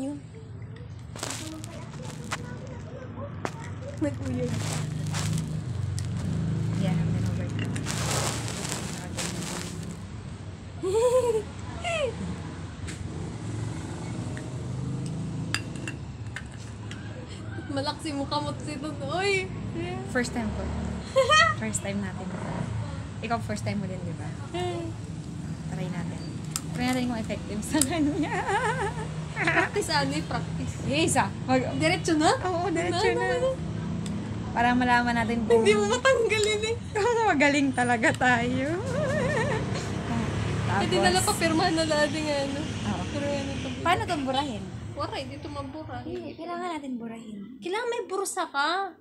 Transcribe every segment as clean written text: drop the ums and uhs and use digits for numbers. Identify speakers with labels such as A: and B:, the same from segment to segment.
A: Yun. Nag-uyog.
B: Yeah, I'm gonna work.
A: Malaksi mo kamot si Ton. Uy!
B: First time ko. First time natin. Ikaw first time mo din, di ba? Try natin. Try natin kung effective sa kanya.
A: Practice ano eh, practice.
B: Yes, ah.
A: Diretso na?
B: Oo, diretso na. Para malaman natin kung...
A: Hindi mo matanggalin eh.
B: Magaling talaga tayo.
A: Hindi nala papirmahan na natin ano.
B: Oo.
A: Pero ano ito.
B: Paano itong burahin?
A: Waray, dito mabura.
B: Kailangan natin burahin.
A: Kailangan may bursa ka.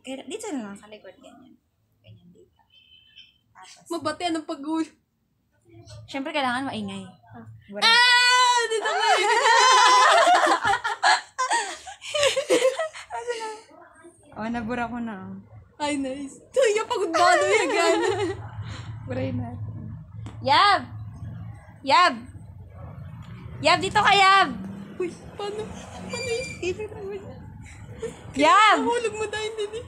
B: Dito na lang sa likod, ganyan. Ganyan dito. Tapos,
A: Mabati ang pag-uwi.
B: syempre kailangan maingay. Burahin.
A: Ah! Dito na
B: Oh, nabura ko na.
A: Ay, nice. Tuya, pagod ba? Ano yung gana?
B: Burahin natin. Yab! Yab! Yab, dito ka, Yab!
A: Uy, paano? Paano yun?
B: Yab!
A: Nahulog mo dahil din eh.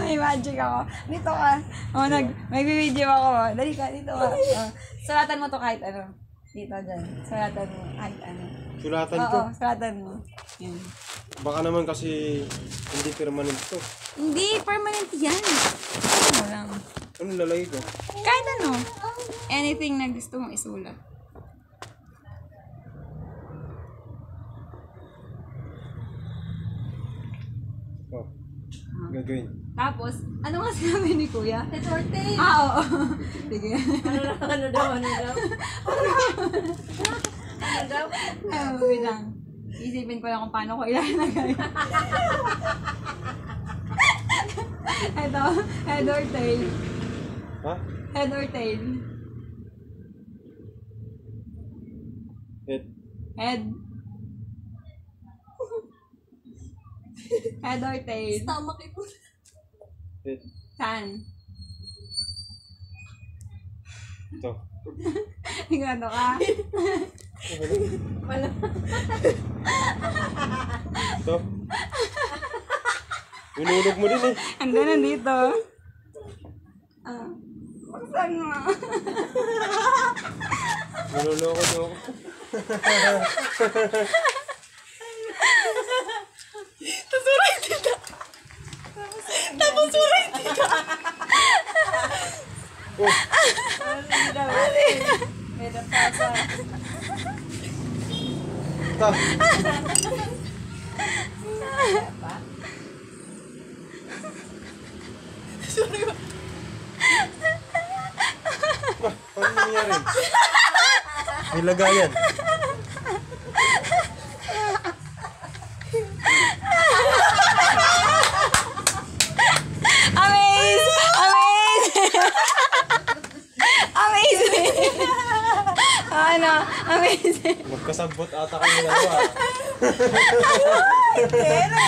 B: May magic ako. Dito ka. Oh, may video ako. Dali ka, dito ka. Oh, sulatan mo to kahit ano. Dito, dyan. Sulatan mo kahit ano.
C: Sulatan ko.
B: Oo, sulatan mo. Yan.
C: Baka naman kasi hindi permanent to.
B: Hindi, permanent yan. Ano lang.
C: Ano lalagay ko?
B: Kahit ano. Anything na gusto mong isulat.
C: Oh. Gagawin.
B: Tapos, ano nga sinabi ni Kuya?
A: Resorte.
B: Oo. Sige.
A: Ano daw? Ano daw?
B: Wait lang. Isipin ko lang kung paano ko ilalagay. Ito, head or tail.
C: Ha?
B: Head or tail.
C: Head.
B: Head. Head or tail.
A: Stomach ito.
C: Head.
B: Saan?
C: Ito.
B: Sigurado ka?
A: Wala.
C: Ito. Inulog mo din eh.
B: Ando nandito. Saan mo?
C: Naluloko niyo ako.
A: Tapos uray dito.
C: Oh. Ta.
A: Sorry ba?
C: Ano nangyari? May lagayan.
B: Amazing! Amazing! Amazing! Ano? Amazing!
C: Magkasabot ata kami dalawa.
B: Tere!